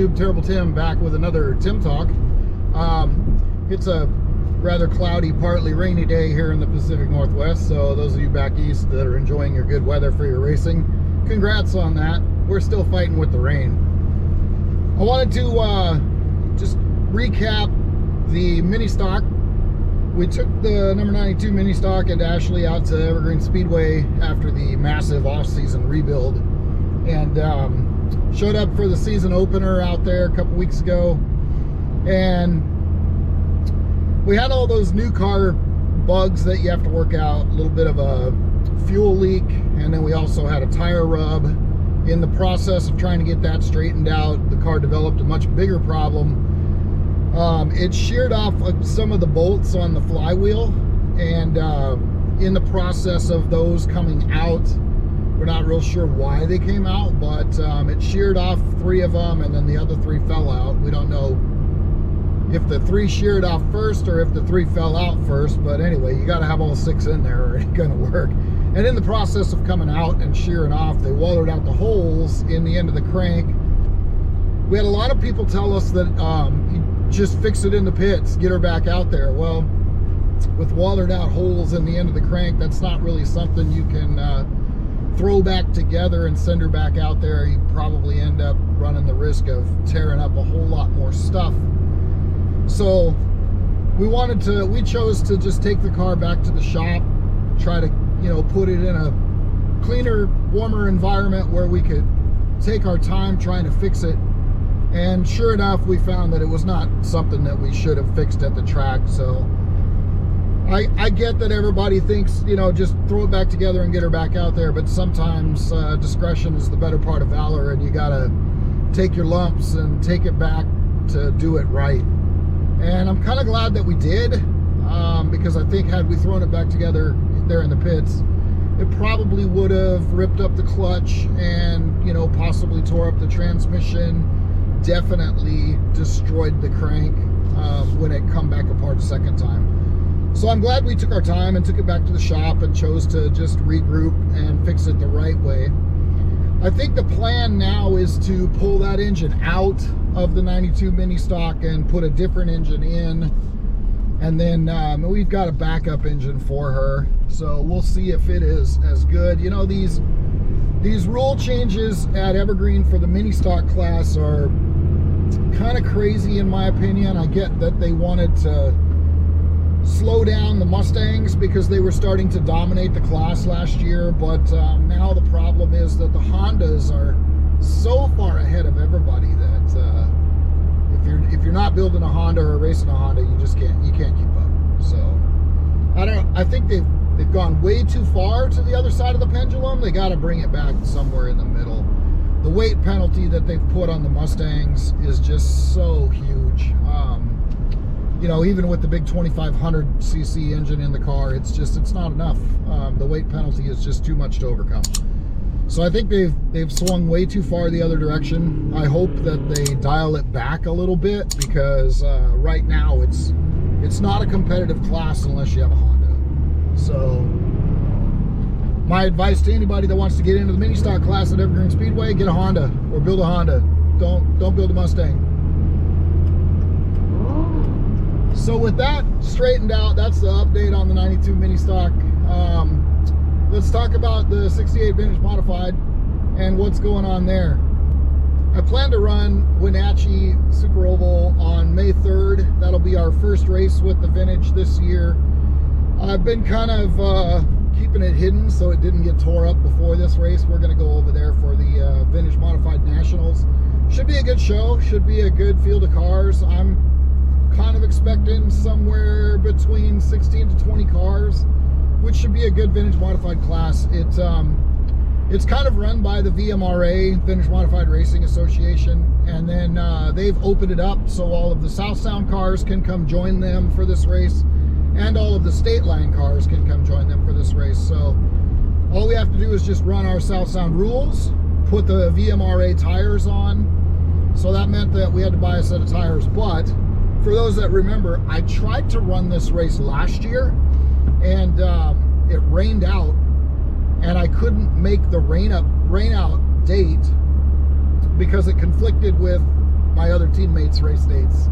YouTube? Terrible Tim back with another Tim Talk. It's a rather cloudy, partly rainy day here in the Pacific Northwest, so those of you back east that are enjoying your good weather for your racing, congrats on that. We're still fighting with the rain. I wanted to just recap the mini stock. We took the number 92 mini stock into Ashley out to Evergreen Speedway after the massive off-season rebuild, and showed up for the season opener out there a couple weeks ago, and we had all those new car bugs that you have to work out. A little bit of a fuel leak, and then we also had a tire rub. In the process of trying to get that straightened out, the car developed a much bigger problem. It sheared off some of the bolts on the flywheel, and in the process of those coming out, we're not real sure why they came out, but it sheared off 3 of them, and then the other 3 fell out. We don't know if the 3 sheared off first or if the 3 fell out first, but anyway, you got to have all 6 in there or it ain't gonna work. And in the process of coming out and shearing off, they wallered out the holes in the end of the crank. We had a lot of people tell us that you just fix it in the pits, get her back out there. Well, with wallered out holes in the end of the crank, that's not really something you can throw back together and send her back out there. You probably end up running the risk of tearing up a whole lot more stuff. So we chose to just take the car back to the shop, try to, put it in a cleaner, warmer environment where we could take our time trying to fix it. And sure enough, we found that it was not something that we should have fixed at the track. So I get that everybody thinks, just throw it back together and get her back out there, but sometimes discretion is the better part of valor, and you gotta take your lumps and take it back to do it right. And I'm kind of glad that we did, because I think had we thrown it back together there in the pits, it probably would have ripped up the clutch and, possibly tore up the transmission, definitely destroyed the crank when it come back apart a second time. So I'm glad we took our time and took it back to the shop and chose to just regroup and fix it the right way. I think the plan now is to pull that engine out of the 92 mini stock and put a different engine in, and then we've got a backup engine for her, so we'll see if it is as good. These rule changes at Evergreen for the mini stock class are kind of crazy in my opinion. I get that they wanted to slow down the Mustangs because they were starting to dominate the class last year, but now the problem is that the Hondas are so far ahead of everybody that if you're not building a Honda or racing a Honda, you can't keep up. So I think they've gone way too far to the other side of the pendulum. They got to bring it back somewhere in the middle. The weight penalty that they've put on the Mustangs is just so huge. Even with the big 2500cc engine in the car, it's not enough. The weight penalty is just too much to overcome. So I think they've swung way too far the other direction. I hope that they dial it back a little bit, because right now it's not a competitive class unless you have a Honda. So my advice to anybody that wants to get into the mini stock class at Evergreen Speedway, get a Honda or build a Honda. Don't build a Mustang. So with that straightened out, that's the update on the 92 mini stock. Let's talk about the 68 Vintage Modified and what's going on there. I plan to run Wenatchee Super Oval on May 3rd. That'll be our first race with the Vintage this year. I've been kind of keeping it hidden so it didn't get tore up before this race. We're going to go over there for the Vintage Modified Nationals. Should be a good show, should be a good field of cars. I'm kind of expecting somewhere between 16 to 20 cars, which should be a good Vintage Modified class. It's kind of run by the VMRA, Vintage Modified Racing Association, and then they've opened it up so all of the South Sound cars can come join them for this race, and all of the State Line cars can come join them for this race. So all we have to do is just run our South Sound rules, put the VMRA tires on. So that meant that we had to buy a set of tires, but for those that remember, I tried to run this race last year, and it rained out, and I couldn't make the rain out date because it conflicted with my other teammates' race dates.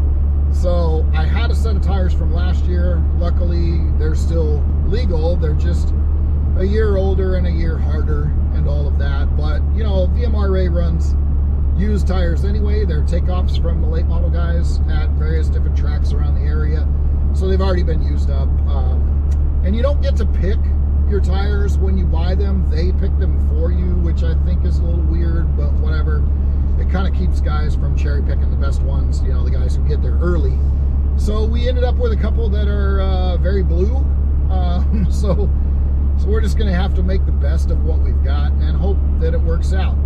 So I had a set of tires from last year. Luckily, they're still legal. They're just a year older and a year harder and all of that. But, you know, VMRA runs used tires anyway. They're takeoffs from the late model guys at various different tracks around the area. So they've already been used up. And you don't get to pick your tires when you buy them. They pick them for you, which I think is a little weird, but whatever. It kind of keeps guys from cherry picking the best ones, you know, the guys who get there early. So we ended up with a couple that are very blue. So we're just going to have to make the best of what we've got and hope that it works out.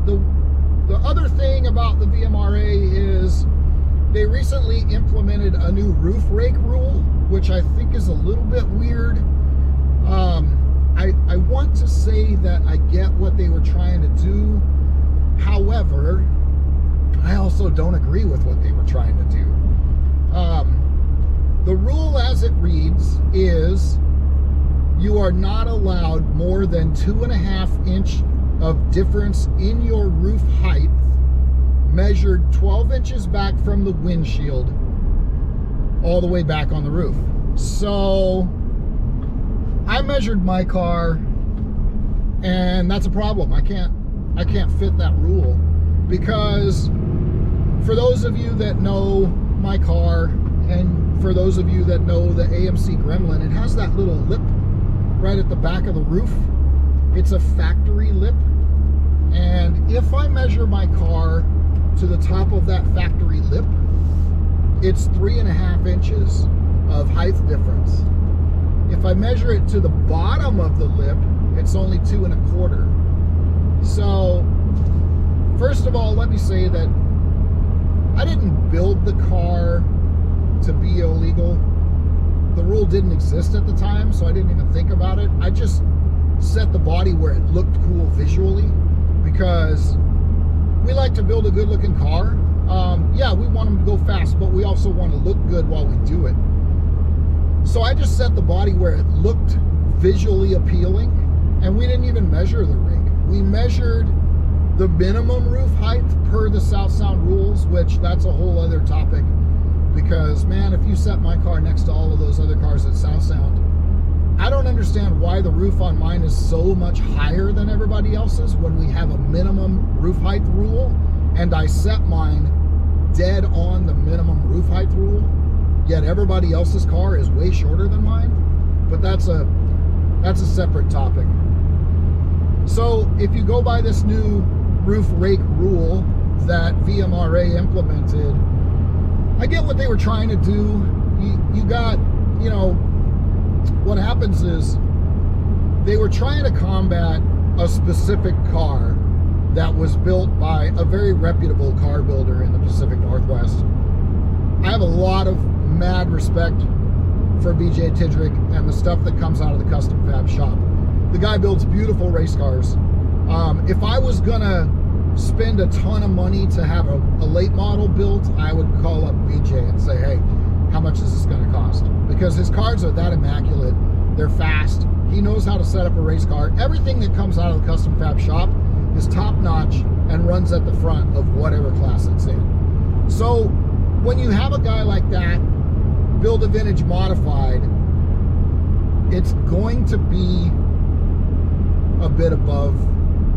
The other thing about the VMRA is they recently implemented a new roof rake rule, which I think is a little bit weird. I want to say that I get what they were trying to do. However, I also don't agree with what they were trying to do. The rule as it reads is you are not allowed more than 2.5 inch of difference in your roof height measured 12 inches back from the windshield all the way back on the roof. So I measured my car, and that's a problem. I can't fit that rule, because for those of you that know my car, and for those of you that know the AMC Gremlin, it has that little lip right at the back of the roof. It's a factory lip, and if I measure my car to the top of that factory lip, it's 3.5 inches of height difference. If I measure it to the bottom of the lip, it's only 2.25. So, first of all, let me say that I didn't build the car to be illegal. The rule didn't exist at the time, so I didn't even think about it. I just set the body where it looked cool visually, because we like to build a good looking car. Yeah, we want them to go fast, but we also want to look good while we do it. So I just set the body where it looked visually appealing, and we didn't even measure the rig. We measured the minimum roof height per the South Sound rules, which that's a whole other topic, because man, if you set my car next to all of those other cars at South Sound, I don't understand why the roof on mine is so much higher than everybody else's when we have a minimum roof height rule, and I set mine dead on the minimum roof height rule, yet everybody else's car is way shorter than mine. But that's a separate topic. So if you go by this new roof rake rule that VMRA implemented, I get what they were trying to do. You got, you know, what happens is they were trying to combat a specific car that was built by a very reputable car builder in the Pacific Northwest. I have a lot of mad respect for BJ Tidrick and the stuff that comes out of the custom fab shop. The guy builds beautiful race cars. If I was gonna spend a ton of money to have a late model built, I would call up BJ and say, hey, how much is this gonna cost? Because his cars are that immaculate, they're fast, he knows how to set up a race car. Everything that comes out of the custom fab shop is top notch and runs at the front of whatever class it's in. So when you have a guy like that build a vintage modified, it's going to be a bit above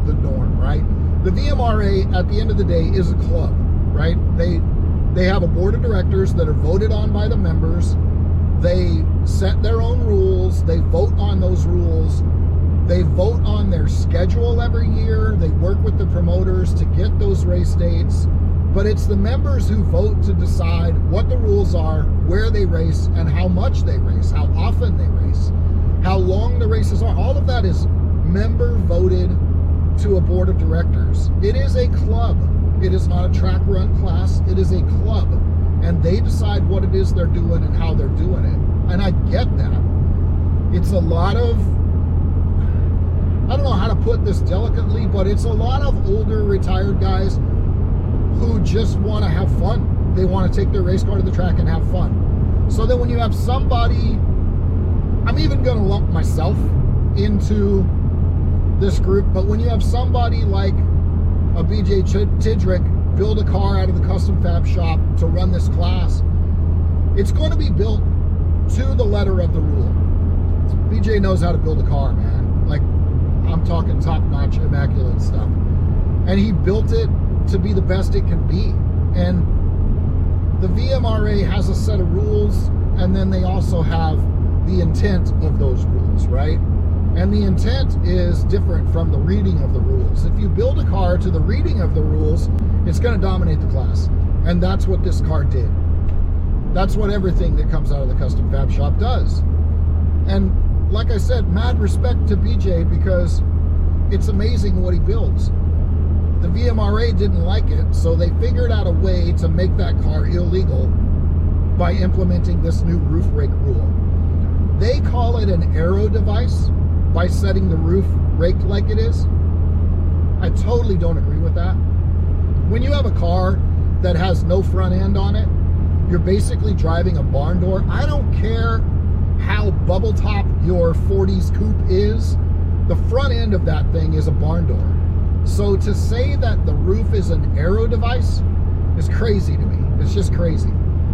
the norm, right? The VMRA at the end of the day is a club, right? They have a board of directors that are voted on by the members. They set their own rules. They vote on those rules. They vote on their schedule every year. They work with the promoters to get those race dates. But it's the members who vote to decide what the rules are, where they race, and how much they race, how often they race, how long the races are. All of that is member voted to a board of directors. It is a club. It is not a track run class. It is a club. And they decide what it is they're doing and how they're doing it. And I get that. It's a lot of, I don't know how to put this delicately, but it's a lot of older retired guys who just want to have fun. They want to take their race car to the track and have fun. So then when you have somebody, I'm even going to lump myself into this group, but when you have somebody like a BJ Tidrick build a car out of the custom fab shop to run this class, it's going to be built to the letter of the rule. BJ knows how to build a car, man. Like, I'm talking top-notch, immaculate stuff. And he built it to be the best it can be. And the VMRA has a set of rules, and then they also have the intent of those rules, right? And the intent is different from the reading of the rules. If you build a car to the reading of the rules, it's going to dominate the class. And that's what this car did. That's what everything that comes out of the custom fab shop does. And like I said, mad respect to BJ, because it's amazing what he builds. The VMRA didn't like it, so they figured out a way to make that car illegal by implementing this new roof rake rule. They call it an aero device by setting the roof raked like it is. I totally don't agree with that. When you have a car that has no front end on it, you're basically driving a barn door. I don't care how bubble top your 40s coupe is, the front end of that thing is a barn door. So to say that the roof is an aero device is crazy to me. It's just crazy.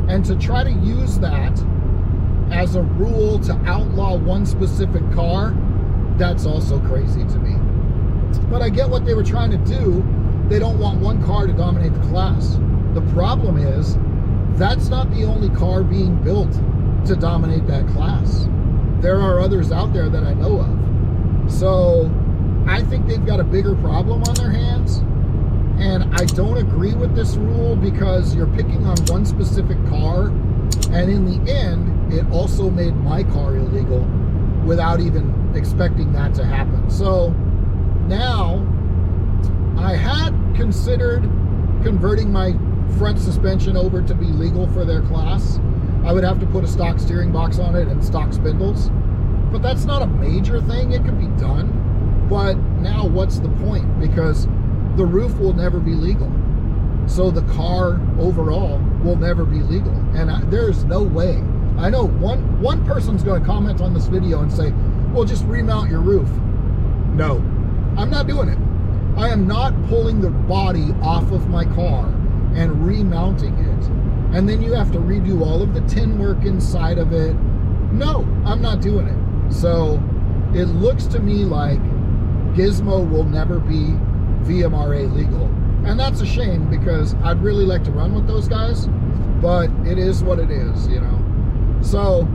And to try to use that as a rule to outlaw one specific car, that's also crazy to me. But I get what they were trying to do. They don't want one car to dominate the class. The problem is, that's not the only car being built to dominate that class. There are others out there that I know of. So I think they've got a bigger problem on their hands. And I don't agree with this rule, because you're picking on one specific car. And in the end, it also made my car illegal without even expecting that to happen. So now I had considered converting my front suspension over to be legal for their class. I would have to put a stock steering box on it and stock spindles, but that's not a major thing. It could be done, but now what's the point? Because the roof will never be legal, so the car overall will never be legal. And there's no way. I know one person's going to comment on this video and say, well, just remount your roof. No, I'm not doing it. I am not pulling the body off of my car and remounting it, and then you have to redo all of the tin work inside of it. No, I'm not doing it. So it looks to me like Gizmo will never be VMRA legal, and that's a shame, because I'd really like to run with those guys, but it is what it is, you know. So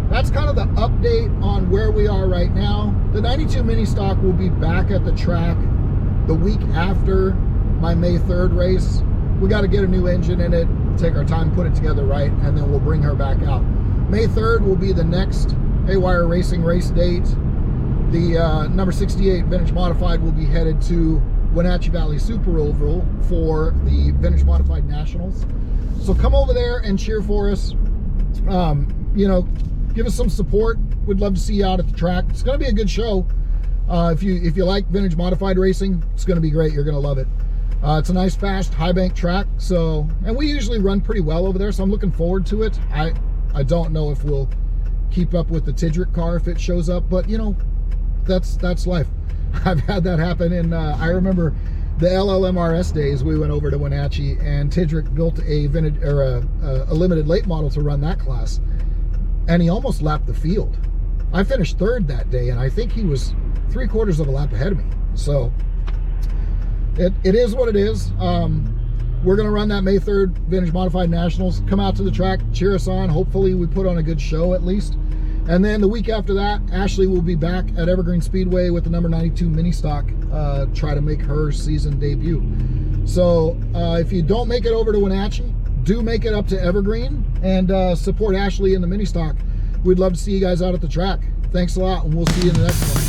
that's kind of the update on where we are right now. The 92 mini stock will be back at the track the week after my May 3rd race. We got to get a new engine in it, take our time, put it together right, and then we'll bring her back out. May 3rd will be the next Haywire Racing race date. The number 68 Vintage Modified will be headed to Wenatchee Valley Super Oval for the Vintage Modified Nationals. So come over there and cheer for us. You know, give us some support. We'd love to see you out at the track. It's going to be a good show. If you like Vintage Modified racing, it's going to be great. You're going to love it. It's a nice, fast, high bank track. So, and we usually run pretty well over there, so I'm looking forward to it. I don't know if we'll keep up with the Tidrick car if it shows up, but you know, that's life. I've had that happen in, I remember the LLMRS days. We went over to Wenatchee, and Tidrick built a vintage, or a limited late model to run that class, and he almost lapped the field. I finished 3rd that day, and I think he was 3/4 of a lap ahead of me. So it is what it is. We're going to run that May 3rd Vintage Modified Nationals. Come out to the track, cheer us on. Hopefully we put on a good show at least. And then the week after that, Ashley will be back at Evergreen Speedway with the number 92 mini stock, try to make her season debut. So if you don't make it over to Wenatchee, do make it up to Evergreen and support Ashley in the mini stock. We'd love to see you guys out at the track. Thanks a lot, and we'll see you in the next one.